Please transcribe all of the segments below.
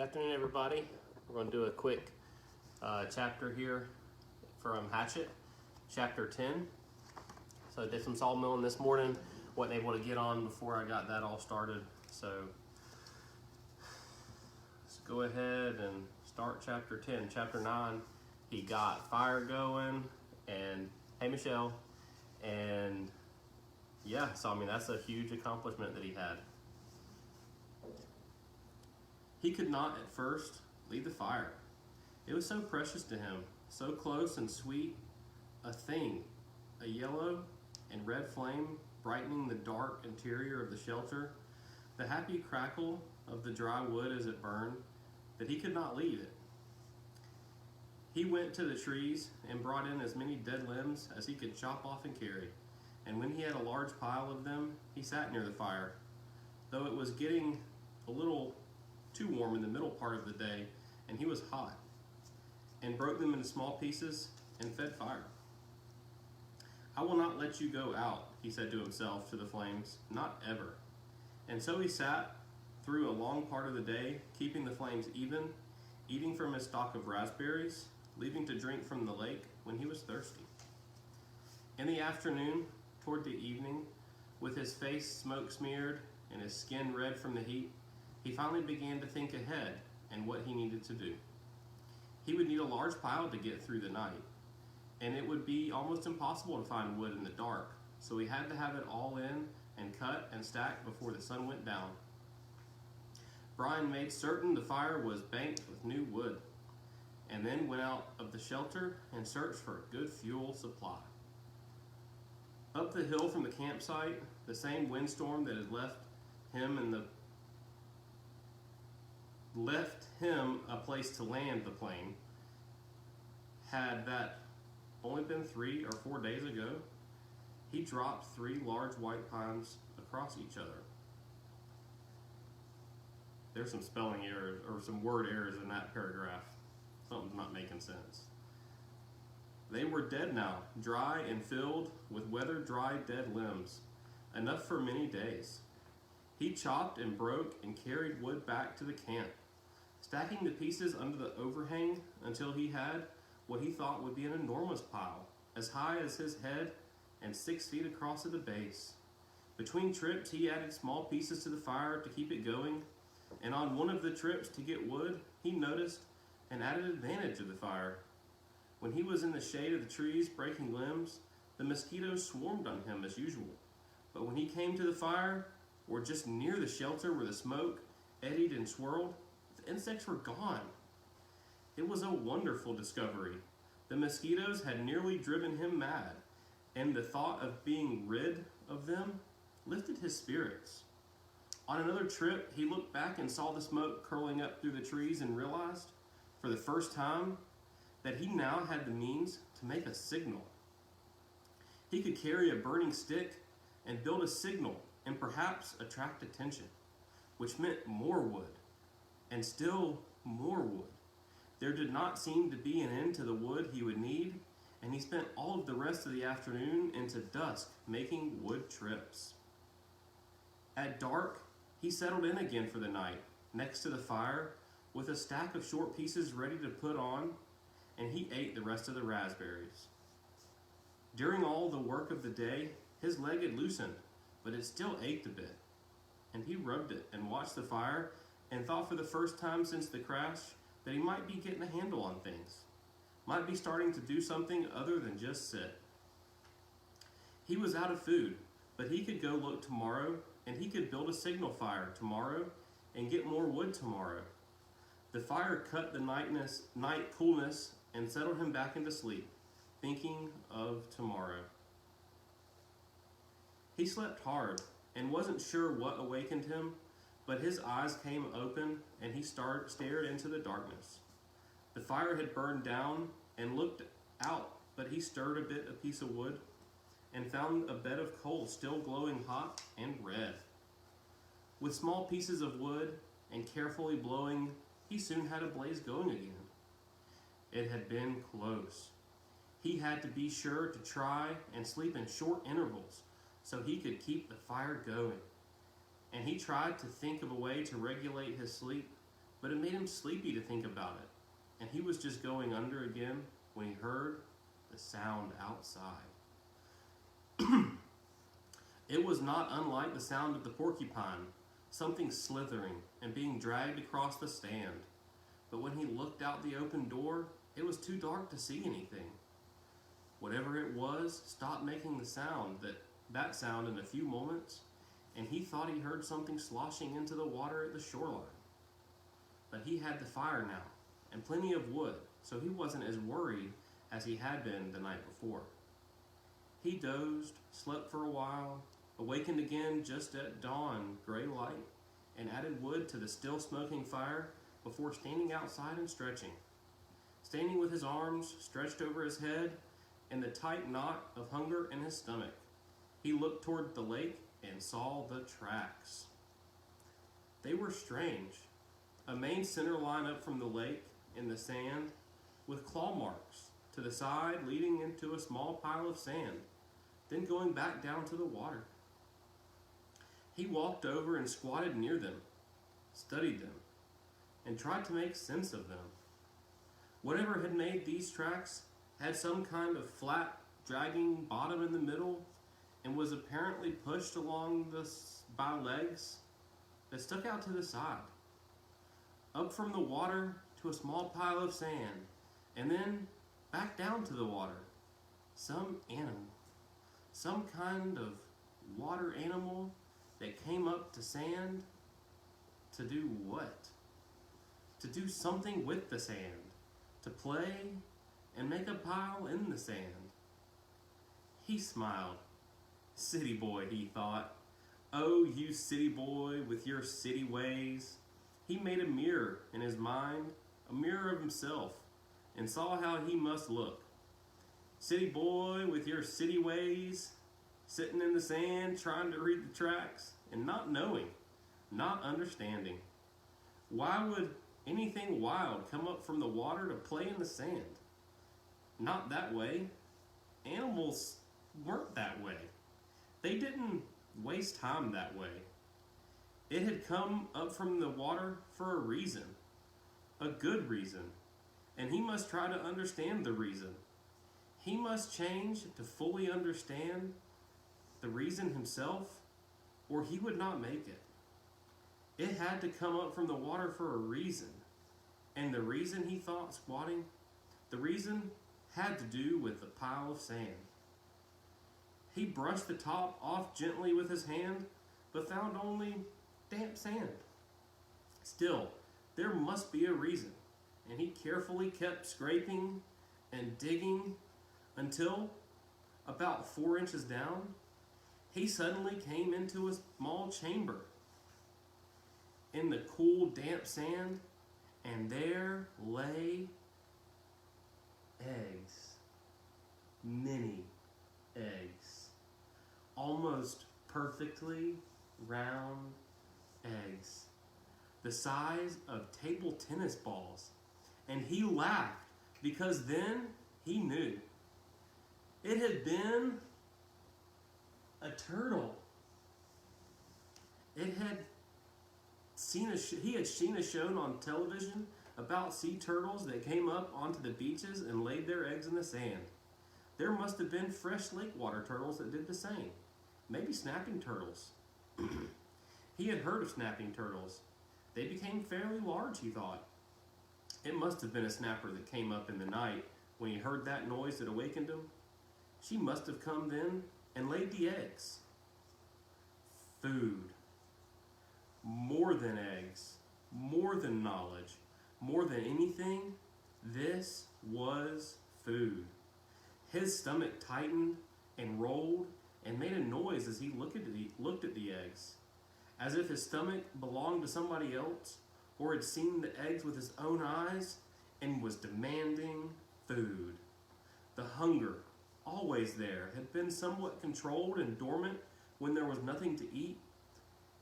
Good afternoon, everybody. We're going to do a quick chapter here from Hatchet, chapter 10. So I did some sawmilling this morning. Wasn't able to get on before I got that all started. So let's go ahead and start chapter 10. Chapter 9, he got fire going and, hey Michelle, and yeah, so I mean, that's a huge accomplishment that he had. He could not at first leave the fire. It was so precious to him, so close and sweet, a thing, a yellow and red flame brightening the dark interior of the shelter, the happy crackle of the dry wood as it burned, that he could not leave it. He went to the trees and brought in as many dead limbs as he could chop off and carry, and when he had a large pile of them, he sat near the fire, though it was getting a little too warm in the middle part of the day, and he was hot, and broke them into small pieces and fed fire. I will not let you go out, he said to himself, to the flames, not ever. And so he sat through a long part of the day, keeping the flames even, eating from his stock of raspberries, leaving to drink from the lake when he was thirsty. In the afternoon, toward the evening, with his face smoke smeared and his skin red from the heat, he finally began to think ahead and what he needed to do. He would need a large pile to get through the night, and it would be almost impossible to find wood in the dark, so he had to have it all in and cut and stacked before the sun went down. Brian made certain the fire was banked with new wood, and then went out of the shelter and searched for a good fuel supply. Up the hill from the campsite, the same windstorm that had left him a place to land the plane, had that only been 3 or 4 days ago, he dropped 3 large white pines across each other. There's some spelling errors or some word errors in that paragraph. Something's not making sense. They were dead now, dry and filled with weather dry dead limbs, enough for many days. He chopped and broke and carried wood back to the camp, stacking the pieces under the overhang until he had what he thought would be an enormous pile, as high as his head and 6 feet across at the base. Between trips, he added small pieces to the fire to keep it going, and on one of the trips to get wood, he noticed an added advantage of the fire. When he was in the shade of the trees breaking limbs, the mosquitoes swarmed on him as usual, but when he came to the fire, or just near the shelter where the smoke eddied and swirled, the insects were gone. It was a wonderful discovery. The mosquitoes had nearly driven him mad, and the thought of being rid of them lifted his spirits. On another trip, he looked back and saw the smoke curling up through the trees and realized, for the first time, that he now had the means to make a signal. He could carry a burning stick and build a signal and perhaps attract attention, which meant more wood, and still more wood. There did not seem to be an end to the wood he would need, and he spent all of the rest of the afternoon into dusk making wood trips. At dark, he settled in again for the night, next to the fire, with a stack of short pieces ready to put on, and he ate the rest of the raspberries. During all the work of the day, his leg had loosened, but it still ached a bit, and he rubbed it and watched the fire and thought for the first time since the crash that he might be getting a handle on things, might be starting to do something other than just sit. He was out of food, but he could go look tomorrow, and he could build a signal fire tomorrow and get more wood tomorrow. The fire cut the night coolness and settled him back into sleep, thinking of tomorrow. He slept hard and wasn't sure what awakened him, but his eyes came open and he stared into the darkness. The fire had burned down and looked out, but he stirred a piece of wood, and found a bed of coal still glowing hot and red. With small pieces of wood and carefully blowing, he soon had a blaze going again. It had been close. He had to be sure to try and sleep in short intervals so he could keep the fire going. And he tried to think of a way to regulate his sleep, but it made him sleepy to think about it, and he was just going under again when he heard the sound outside. It was not unlike the sound of the porcupine, something slithering and being dragged across the stand. But when he looked out the open door, it was too dark to see anything. Whatever it was stopped making that sound in a few moments, and he thought he heard something sloshing into the water at the shoreline. But he had the fire now, and plenty of wood, so he wasn't as worried as he had been the night before. He dozed, slept for a while, awakened again just at dawn, gray light, and added wood to the still smoking fire before standing outside and stretching. Standing with his arms stretched over his head and the tight knot of hunger in his stomach, he looked toward the lake and saw the tracks. They were strange. A main center line up from the lake in the sand with claw marks to the side leading into a small pile of sand, then going back down to the water. He walked over and squatted near them, studied them, and tried to make sense of them. Whatever had made these tracks had some kind of flat, dragging bottom in the middle and was apparently pushed along by legs that stuck out to the side, up from the water to a small pile of sand, and then back down to the water. Some animal, some kind of water animal that came up to sand to do what? To do something with the sand, to play and make a pile in the sand. He smiled. City boy, he thought. Oh, you city boy with your city ways. He made a mirror in his mind, a mirror of himself, and saw how he must look. City boy with your city ways, sitting in the sand trying to read the tracks and not knowing, not understanding. Why would anything wild come up from the water to play in the sand? Not that way. Animals weren't that way. They didn't waste time that way. It had come up from the water for a reason, a good reason, and he must try to understand the reason. He must change to fully understand the reason himself, or he would not make it. It had to come up from the water for a reason, and the reason he thought squatting, the reason had to do with the pile of sand. He brushed the top off gently with his hand, but found only damp sand. Still, there must be a reason, and he carefully kept scraping and digging until, about 4 inches down, he suddenly came into a small chamber in the cool, damp sand, and there lay eggs. Many eggs. Almost perfectly round eggs. The size of table tennis balls. And he laughed because then he knew. It had been a turtle. He had seen a show on television about sea turtles that came up onto the beaches and laid their eggs in the sand. There must have been fresh lake water turtles that did the same. Maybe snapping turtles. He had heard of snapping turtles. They became fairly large, he thought. It must have been a snapper that came up in the night when he heard that noise that awakened him. She must have come then and laid the eggs. Food. More than eggs. More than knowledge. More than anything, this was food. His stomach tightened and rolled and made a noise as he looked at the eggs, as if his stomach belonged to somebody else or had seen the eggs with his own eyes and was demanding food. The hunger, always there, had been somewhat controlled and dormant when there was nothing to eat,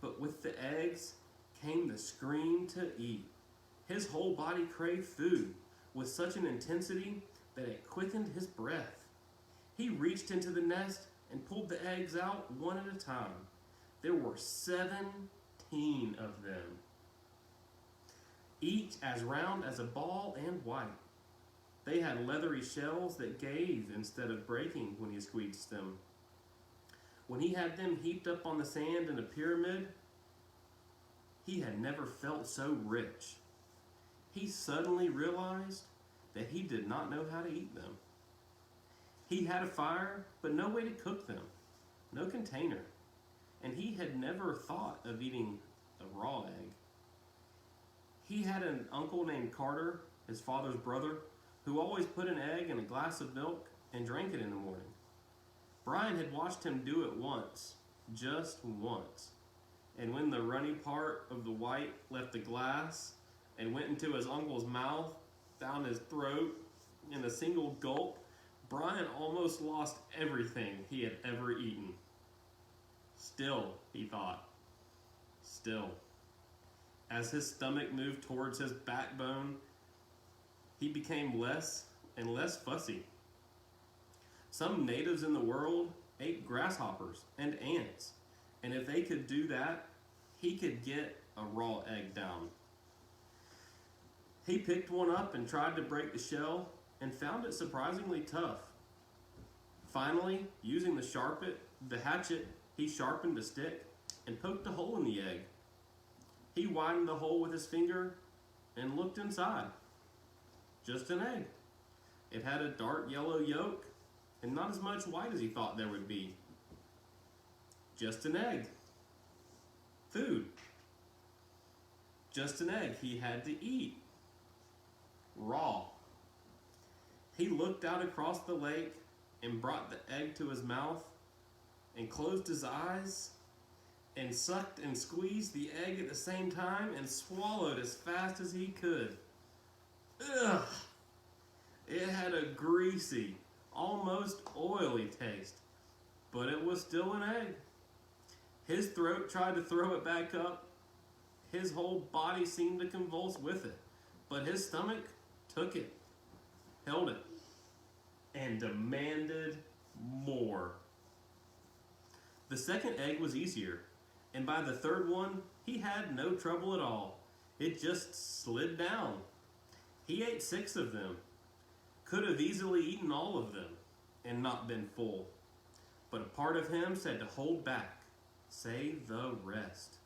but with the eggs came the scream to eat. His whole body craved food with such an intensity that it quickened his breath. He reached into the nest and pulled the eggs out one at a time. There were 17 of them. each as round as a ball and white. They had leathery shells that gave instead of breaking when he squeezed them. When he had them heaped up on the sand in a pyramid, he had never felt so rich. He suddenly realized that he did not know how to eat them. He had a fire, but no way to cook them, no container, and he had never thought of eating a raw egg. He had an uncle named Carter, his father's brother, who always put an egg in a glass of milk and drank it in the morning. Brian had watched him do it once, just once, and when the runny part of the white left the glass and went into his uncle's mouth, down his throat, in a single gulp, Brian almost lost everything he had ever eaten. Still, he thought, still. As his stomach moved towards his backbone, he became less and less fussy. Some natives in the world ate grasshoppers and ants, and if they could do that, he could get a raw egg down. He picked one up and tried to break the shell and found it surprisingly tough. Finally, using the hatchet, he sharpened a stick and poked a hole in the egg. He widened the hole with his finger and looked inside. Just an egg. It had a dark yellow yolk and not as much white as he thought there would be. Just an egg. Food. Just an egg he had to eat. Raw. He looked out across the lake and brought the egg to his mouth and closed his eyes and sucked and squeezed the egg at the same time and swallowed as fast as he could. Ugh! It had a greasy, almost oily taste, but it was still an egg. His throat tried to throw it back up. His whole body seemed to convulse with it, but his stomach took it, held it, and demanded more. The second egg was easier, and by the third one, he had no trouble at all. It just slid down. He ate 6 of them, could have easily eaten all of them and not been full. But a part of him said to hold back, save the rest.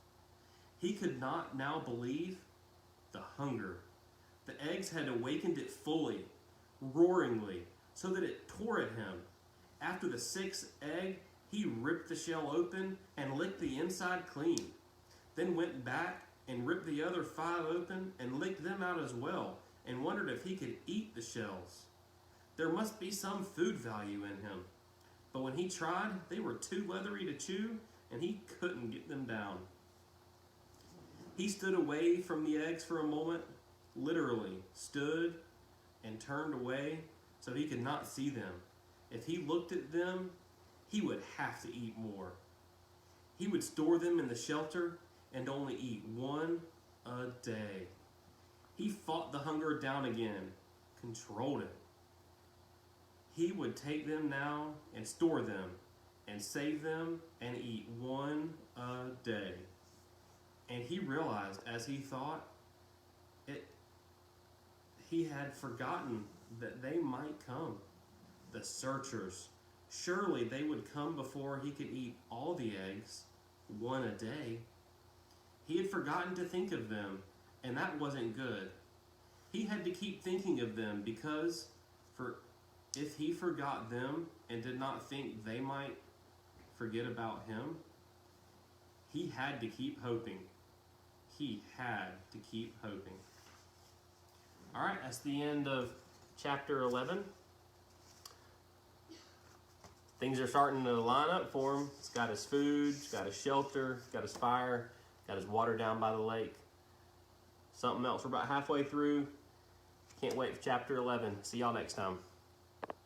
He could not now believe the hunger. The eggs had awakened it fully, roaringly, so that it tore at him. After the 6th egg, he ripped the shell open and licked the inside clean, then went back and ripped the other 5 open and licked them out as well, and wondered if he could eat the shells. There must be some food value in him. But when he tried, they were too leathery to chew, and he couldn't get them down. He stood away from the eggs for a moment, literally stood and turned away so he could not see them. If he looked at them, he would have to eat more. He would store them in the shelter and only eat 1 a day. He fought the hunger down again, controlled it. He would take them now and store them and save them and eat 1 a day. And he realized as he thought, he had forgotten that they might come. The searchers. Surely they would come before he could eat all the eggs, 1 a day. He had forgotten to think of them, and that wasn't good. He had to keep thinking of them because if he forgot them and did not think they might forget about him, he had to keep hoping. He had to keep hoping. All right, that's the end of chapter 11. Things are starting to line up for him. He's got his food, he's got his shelter, he's got his fire, got his water down by the lake. Something else. We're about halfway through. Can't wait for chapter 11. See y'all next time.